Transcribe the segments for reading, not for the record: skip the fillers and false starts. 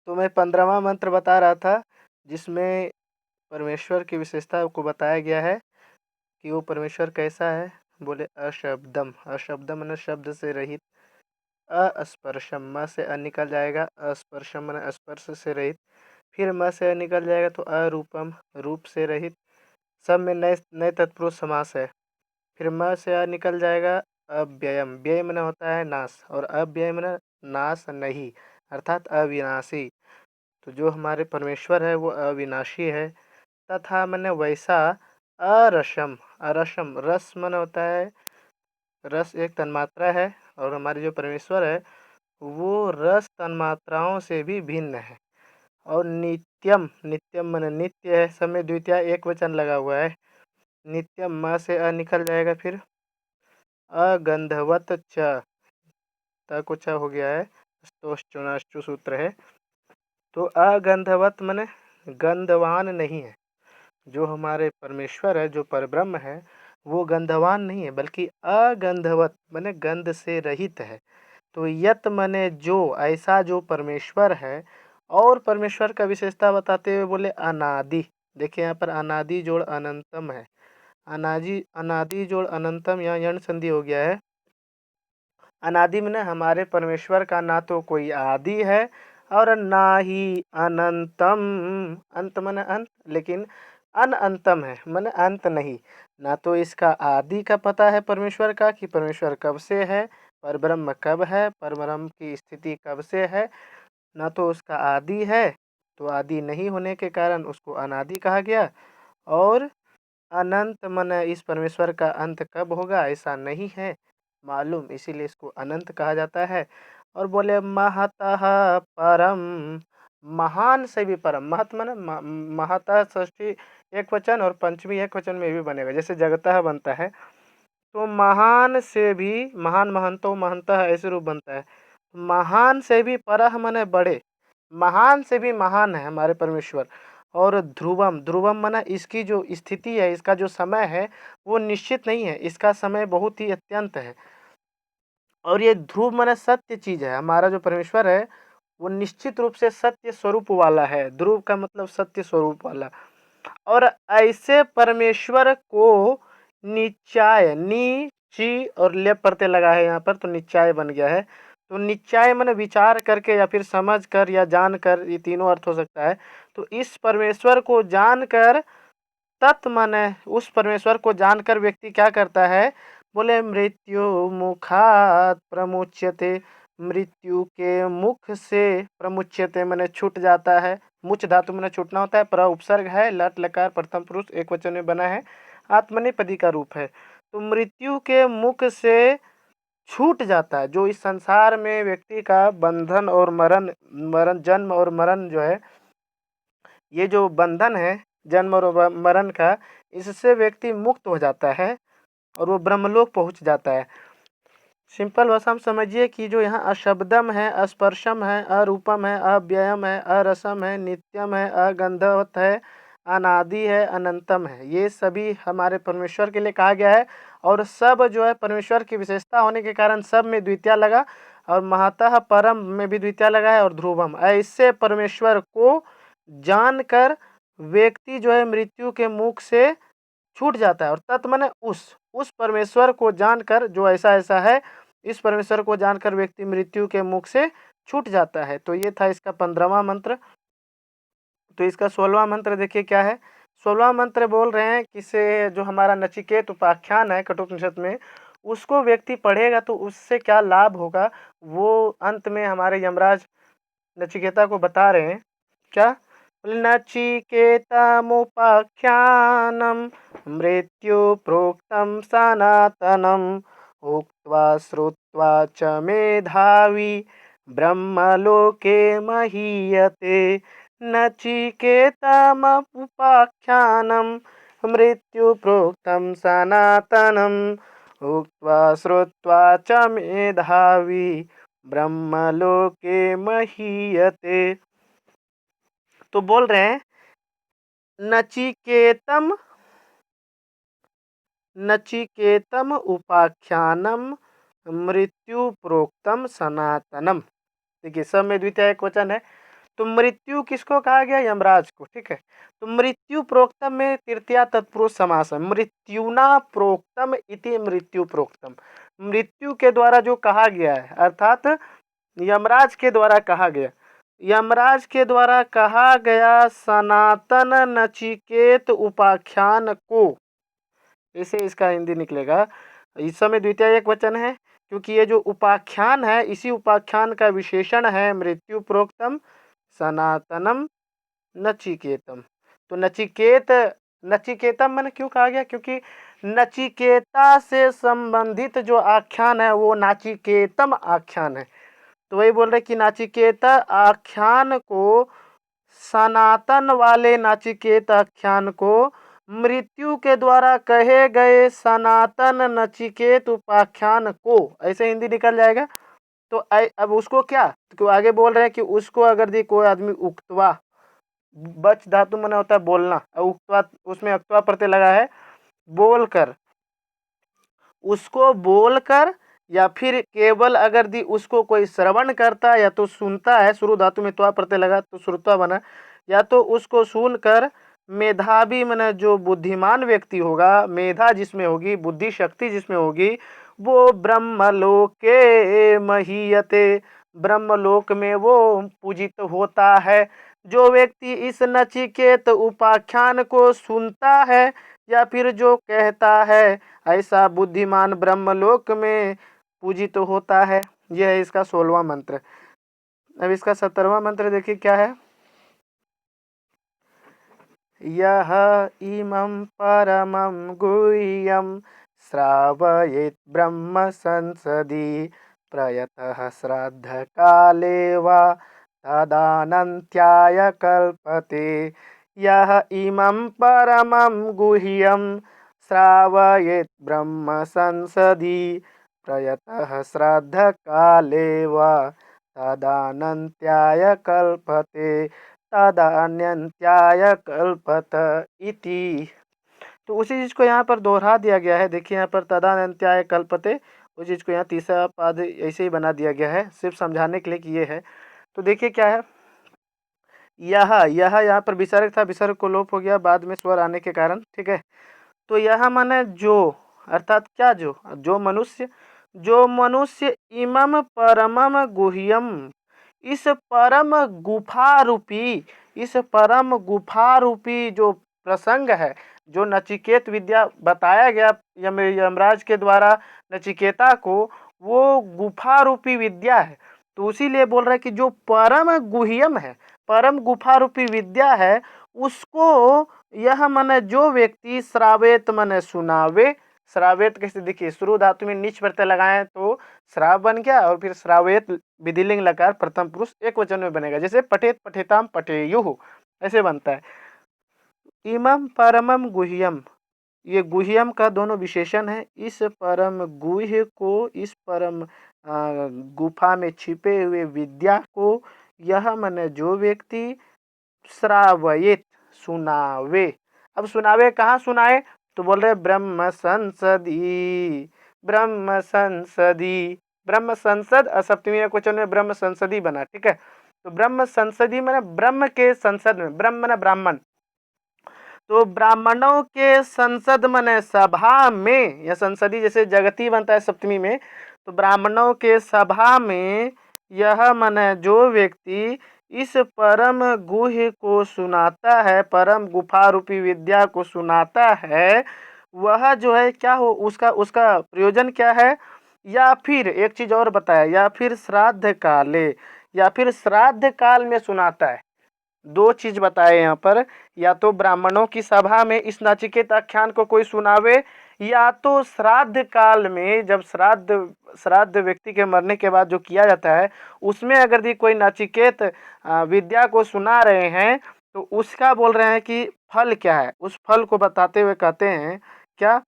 तो मैं 15वां मंत्र बता रहा था, जिसमें परमेश्वर की विशेषता को बताया गया है कि वो परमेश्वर कैसा है। बोले अशब्दम, अशब्दम माने शब्द से रहित। अस्पर्शम, म से अ निकल जाएगा, अस्पर्शम माने स्पर्श से रहित। फिर म से अ निकल जाएगा तो अरूपम, रूप से रहित। सब में नए नए तत्पुरुष समास है। फिर म से अ निकल जाएगा, अव्ययम, व्यय माने होता है नाश, और अव्यय माने नाश नहीं, अर्थात अविनाशी। तो जो हमारे परमेश्वर है वो अविनाशी है। तथा माने वैसा, अरसम, अरसम, रस माने होता है, रस एक तन्मात्रा है, और हमारे जो परमेश्वर है वो रस तन्मात्राओं से भी भिन्न है। और नित्यम, नित्यम माने नित्य है, समय द्वितीय एक वचन लगा हुआ है। नित्यम, म से अ निकल जाएगा, फिर अगंधवत च, त को च हो गया है, स्तोश्चुनाश्चु सूत्र है। तो अगंधवत माने गंधवान नहीं है। जो हमारे परमेश्वर है, जो परब्रह्म है, वो गंधवान नहीं है, बल्कि अगंधवत माने गंध से रहित है। तो यत माने जो, ऐसा जो परमेश्वर है। और परमेश्वर का विशेषता बताते हुए बोले अनादि। देखिए यहाँ पर अनादि जोड़ अनंतम है। अनादि, अनादि जोड़ अनंतम, यहाँ यण संधि हो गया है। अनादि में ना हमारे परमेश्वर का ना तो कोई आदि है और ना ही अनंतम। अंत माने अंत, लेकिन अनंतम है माने अंत नहीं। ना तो इसका आदि का पता है परमेश्वर का, कि परमेश्वर कब से है, परब्रह्म कब है, परब्रह्म की स्थिति कब से है। ना तो उसका आदि है, तो आदि नहीं होने के कारण उसको अनादि कहा गया। और अनंत मन, इस परमेश्वर का अंत कब होगा ऐसा नहीं है मालूम, इसीलिए इसको अनंत कहा जाता है। और बोले महतः परम, महान से भी परम। महत मन महतः षष्ठी एक वचन और पंचमी एक वचन में भी बनेगा, जैसे जगतः बनता है। तो महान से भी, महान महंतो महंतः ऐसे रूप बनता है। महान से भी परह मने बड़े, महान से भी महान है हमारे परमेश्वर। और ध्रुवम, ध्रुवम माना इसकी जो स्थिति है, इसका जो समय है वो निश्चित नहीं है, इसका समय बहुत ही अत्यंत है। और ये ध्रुव माना सत्य चीज है। हमारा जो परमेश्वर है वो निश्चित रूप से सत्य स्वरूप वाला है। ध्रुव का मतलब सत्य स्वरूप वाला। और ऐसे परमेश्वर को निचाय, नी ची और ले प्रत्यय लगा है यहाँ पर, तो निचाय बन गया है। तो निचाय माने विचार करके या फिर समझ कर या जान कर, ये तीनों अर्थ हो सकता है। तो इस परमेश्वर को जानकर, तत् माने उस परमेश्वर को जानकर व्यक्ति क्या करता है। बोले मृत्यु मुखात प्रमुच्यते, मृत्यु के मुख से प्रमुच्यते माने छूट जाता है। मुच धातु माने छूटना होता है, पर उपसर्ग है, लट लकार प्रथम पुरुष एक वचन में बना है, आत्मनेपदी का रूप है। तो मृत्यु के मुख से छूट जाता है। जो इस संसार में व्यक्ति का बंधन और मरण, जन्म और मरण जो है, ये जो बंधन है जन्म और मरण का, इससे व्यक्ति मुक्त हो जाता है और वो ब्रह्मलोक पहुंच जाता है। सिंपल भाषा में समझिए कि जो यहाँ अशब्दम है, अस्पर्शम है, अरूपम है, अव्ययम है, अरसम है, नित्यम है, अगंधवत है, अनादि है, अनंतम है, ये सभी हमारे परमेश्वर के लिए कहा गया है। और सब जो है परमेश्वर की विशेषता होने के कारण सब में द्वितीय लगा, और महतः परम में भी द्वितीय लगा है, और ध्रुवम। ऐसे परमेश्वर को जानकर व्यक्ति जो है मृत्यु के मुख से छूट जाता है। और तत् माने उस परमेश्वर को जानकर, जो ऐसा ऐसा है, इस परमेश्वर को जानकर व्यक्ति मृत्यु के मुख से छूट जाता है। तो ये था इसका 15वां मंत्र। तो इसका 16वां मंत्र देखिए क्या है। 16वां मंत्र बोल रहे हैं कि से जो हमारा नचिकेत उपाख्यान है कठोपनिषद में, उसको व्यक्ति पढ़ेगा तो उससे क्या लाभ होगा, वो अंत में हमारे यमराज नचिकेता को बता रहे हैं। क्या? नचिकेतमुपाख्यानं मृत्यु प्रोक्तं सनातनम् उक्त्वा श्रुत्वा च मेधावी ब्रह्मलोके महीयते। नचिकेतमुपाख्यानं मृत्यु प्रोक्तं सनातनम् उक्त्वा श्रुत्वा च मेधावी ब्रह्मलोके महीयते। तो बोल रहे हैं नचिकेतम, नचिकेतम उपाख्यानम मृत्यु प्रोक्तम सनातनम। देखिए सब में द्वितीय एक वचन है। तो मृत्यु किसको कहा गया? यमराज को। ठीक है, तो मृत्यु प्रोक्तम में तृतीया तत्पुरुष समास है। मृत्युना प्रोक्तम इति मृत्यु प्रोक्तम, मृत्यु के द्वारा जो कहा गया है, अर्थात यमराज के द्वारा कहा गया, यमराज के द्वारा कहा गया सनातन नचिकेत उपाख्यान को, इसे इसका हिंदी निकलेगा। इस समय द्वितीय एक वचन है, क्योंकि ये जो उपाख्यान है, इसी उपाख्यान का विशेषण है मृत्यु प्रोक्तम सनातनम नचिकेतम। तो नचिकेत, नचिकेतम मैंने क्यों कहा गया? क्योंकि नचिकेता से संबंधित जो आख्यान है वो नाचिकेतम आख्यान है। तो वही बोल रहे कि नाचिकेता आख्यान को, सनातन वाले नाचिकेत आख्यान को मृत्यु के द्वारा कहे गए सनातन नचिकेत उपाख्यान को, ऐसे हिंदी निकल जाएगा। तो अब उसको क्या, तो आगे बोल रहे हैं कि उसको अगर दी कोई आदमी उक्तवा, बच धातु माने होता है बोलना, उक्तवा उसमें अक्तवा प्रत्यय लगा है, बोलकर, उसको बोलकर, या फिर केवल अगर दी उसको कोई श्रवण करता या तो सुनता है, शुरू धातु में त्वा प्रत्यय लगा तो श्रुत्वा बना, या तो उसको सुनकर मेधावी माने जो बुद्धिमान व्यक्ति होगा, मेधा जिसमें होगी, बुद्धि शक्ति जिसमें होगी, वो ब्रह्मलोके महीयते, ब्रह्मलोक में वो पूजित होता है। जो व्यक्ति इस नचिकेत उपाख्यान को सुनता है या फिर जो कहता है, ऐसा बुद्धिमान ब्रह्मलोक में पूजित होता है। यह है इसका 16वां मंत्र। अब इसका 17वां मंत्र देखिए क्या है। यह इमं परमं गुह्यं श्रावयेत् ब्रह्म संसदि प्रयतः श्राद्ध काले वा तदानन्त्याय कल्पते। यह इमं परमं गुह्यं श्रावयेत् ब्रह्म संसदि प्रयतः श्राद्ध काले वा तदानन्त्याय कल्पते, तदान्यन्त्याय कल्पत इति। तो उसी चीज को यहाँ पर दोहरा दिया गया है। देखिए यहाँ पर तदान्यन्त्याय कल्पते, उस चीज को यहाँ तीसरा पद ऐसे ही बना दिया गया है, सिर्फ समझाने के लिए कि ये है। तो देखिए क्या है, यह यहाँ पर विसर्ग था, विसर्ग को लोप हो गया बाद में स्वर आने के कारण। ठीक है, तो यह माने जो, अर्थात क्या, जो मनुष्य, जो मनुष्य इमम परमम गुह्यम, इस परम गुफा रूपी, इस परम गुफा रूपी जो प्रसंग है, जो नचिकेत विद्या बताया गया यमराज के द्वारा नचिकेता को, वो गुफा रूपी विद्या है। तो उसीलिए बोल रहा है कि जो परम गुह्यम है, परम गुफा रूपी विद्या है, उसको यह मन जो व्यक्ति श्रावेत मन सुनावे, श्रावेत कैसे, देखिए शुरू धातु में नीच प्रत्यय लगाएं तो श्राव बन गया, और फिर श्रावेत विधिलिंग लकार प्रथम पुरुष एक वचन में बनेगा, जैसे पठेत पठेताम पठेयुः ऐसे बनता है। इमं परमम गुह्यम, ये गुह्यम का दोनों विशेषण है। इस परम गुह्य को, इस परम गुफा में छिपे हुए विद्या को, यह मन जो व्यक्ति श्रावयेत सुनावे। अब सुनावे कहाँ सुनाए, तो बोल रहे ब्रह्म संसदी, ब्रह्म संसदी, ब्रह्म संसद सप्तमी क्वेश्चन में ब्रह्म संसदी बना। ठीक है, तो ब्रह्म संसदी मैंने ब्रह्म के संसद में, ब्रह्म मैंने ब्राह्मण, तो ब्राह्मणों के संसद मने सभा में, या संसदी जैसे जगती बनता है सप्तमी में, तो ब्राह्मणों के सभा में यह मने जो व्यक्ति इस परम गुह्य को सुनाता है, परम गुफा रूपी विद्या को सुनाता है, वह जो है क्या हो, उसका प्रयोजन क्या है। या फिर एक चीज और बताया, या फिर श्राद्ध काले, या फिर श्राद्ध काल में सुनाता है। दो चीज बताए यहाँ पर, या तो ब्राह्मणों की सभा में इस नचिकेत आख्यान को कोई सुनावे, या तो श्राद्ध काल में, जब श्राद्ध व्यक्ति के मरने के बाद जो किया जाता है, उसमें अगर भी कोई नचिकेत विद्या को सुना रहे हैं, तो उसका बोल रहे हैं कि फल क्या है। उस फल को बताते हुए कहते हैं क्या,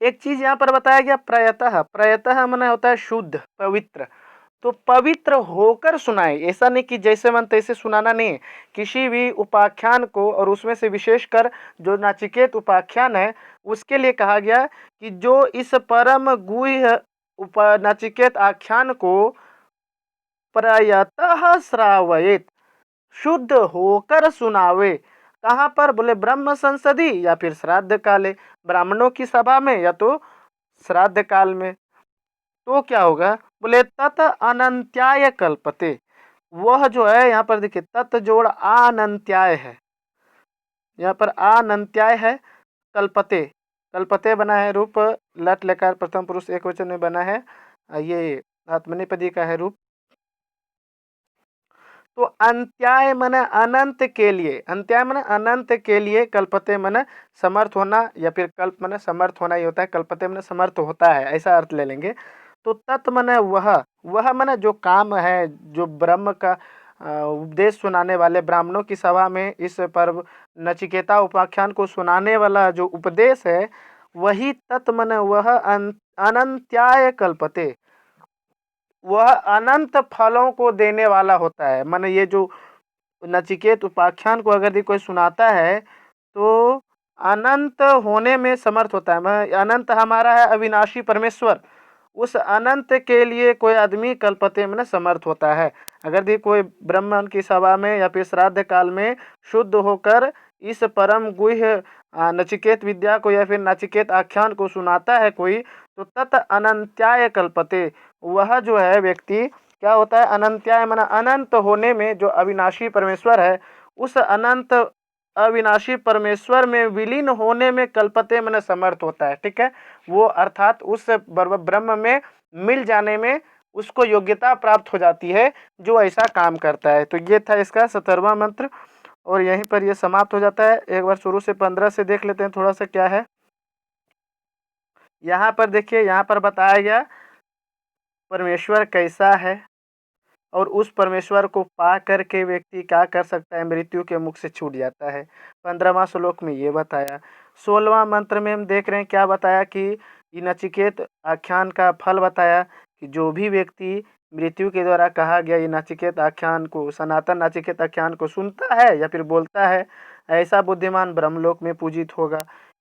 एक चीज यहाँ पर बताया गया, प्रयतः, प्रयतः माने होता है शुद्ध पवित्र, तो पवित्र होकर सुनाए, ऐसा नहीं कि जैसे मन तैसे सुनाना नहीं है। किसी भी उपाख्यान को, और उसमें से विशेषकर जो नाचिकेत उपाख्यान है, उसके लिए कहा गया कि जो इस परम गुह्य नाचिकेत आख्यान को प्रयतः श्रावयेत, शुद्ध होकर सुनावे। कहाँ पर? बोले ब्रह्म संसदी या फिर श्राद्ध काले, ब्राह्मणों की सभा में या तो श्राद्ध काल में। तो क्या होगा? बोले तत् अनंत्याय कल्पते, वह जो है यहाँ पर देखिए तत् जोड़ अनंत्याय है, यहाँ पर अनंत्याय है। कल्पते, कल्पते बना है रूप लट लकार प्रथम पुरुष एक वचन में बना है, ये आत्मनेपदी का है रूप। तो अंत्याय माने अनंत के लिए, अंत्याय माने अनंत के लिए, कल्पते माने समर्थ होना या फिर कल्प माने समर्थ होना ही होता है, कल्पते माने समर्थ होता है, ऐसा अर्थ ले लेंगे। तो तत् माने वह माने जो काम है, जो ब्रह्म का उपदेश सुनाने वाले ब्राह्मणों की सभा में इस पर्व नचिकेता उपाख्यान को सुनाने वाला जो उपदेश है, वही तत् माने वह अनंत्याय कल्पते, वह अनंत फलों को देने वाला होता है। माने ये जो नचिकेत उपाख्यान को अगर कोई सुनाता है तो अनंत होने में समर्थ होता है। मैं अनंत हमारा है अविनाशी परमेश्वर, उस अनंत के लिए कोई आदमी कल्पते में समर्थ होता है। अगर भी कोई ब्राह्मण की सभा में या फिर श्राद्ध काल में शुद्ध होकर इस परम गुह्य नचिकेत विद्या को या फिर नचिकेत आख्यान को सुनाता है कोई, तो तत् अनंत्याय कल्पते, वह जो है व्यक्ति क्या होता है? अनंत्याय माना अनंत होने में जो अविनाशी परमेश्वर है, उस अनंत अविनाशी परमेश्वर में विलीन होने में कल्पते माने समर्थ होता है। ठीक है, वो अर्थात उस ब्रह्म में मिल जाने में उसको योग्यता प्राप्त हो जाती है जो ऐसा काम करता है। तो ये था इसका 17वां मंत्र और यहीं पर ये समाप्त हो जाता है। एक बार शुरू से 15 से देख लेते हैं थोड़ा सा क्या है। यहाँ पर देखिए, यहाँ पर बताया गया परमेश्वर कैसा है और उस परमेश्वर को पा करके व्यक्ति क्या कर सकता है, मृत्यु के मुख से छूट जाता है। 15वां श्लोक में ये बताया। 16वां मंत्र में हम देख रहे हैं क्या बताया कि नचिकेत आख्यान का फल बताया कि जो भी व्यक्ति मृत्यु के द्वारा कहा गया ये नचिकेत आख्यान को, सनातन नचिकेत आख्यान को सुनता है या फिर बोलता है, ऐसा बुद्धिमान ब्रह्मलोक में पूजित होगा।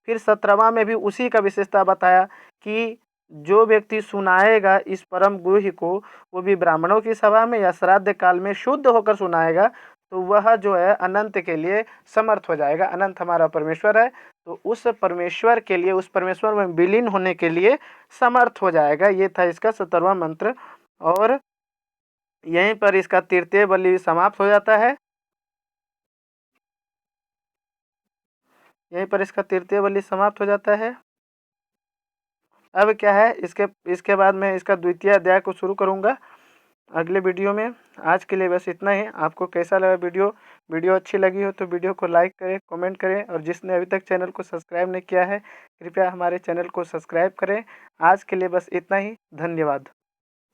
फिर 17वां में भी उसी का विशेषता बताया कि जो व्यक्ति सुनाएगा इस परम गुह्य को, वो भी ब्राह्मणों की सभा में या श्राद्ध काल में शुद्ध होकर सुनाएगा, तो वह जो है अनंत के लिए समर्थ हो जाएगा। अनंत हमारा परमेश्वर है, तो उस परमेश्वर के लिए, उस परमेश्वर में विलीन होने के लिए समर्थ हो जाएगा। ये था इसका 17वां मंत्र और यहीं पर इसका तृतीय बलि समाप्त हो जाता है। यहीं पर इसका तृतीय बलि समाप्त हो जाता है। अब क्या है, इसके बाद मैं इसका द्वितीय अध्याय को शुरू करूँगा अगले वीडियो में। आज के लिए बस इतना ही। आपको कैसा लगा वीडियो अच्छी लगी हो तो वीडियो को लाइक करें, कमेंट करें और जिसने अभी तक चैनल को सब्सक्राइब नहीं किया है कृपया हमारे चैनल को सब्सक्राइब करें। आज के लिए बस इतना ही। धन्यवाद।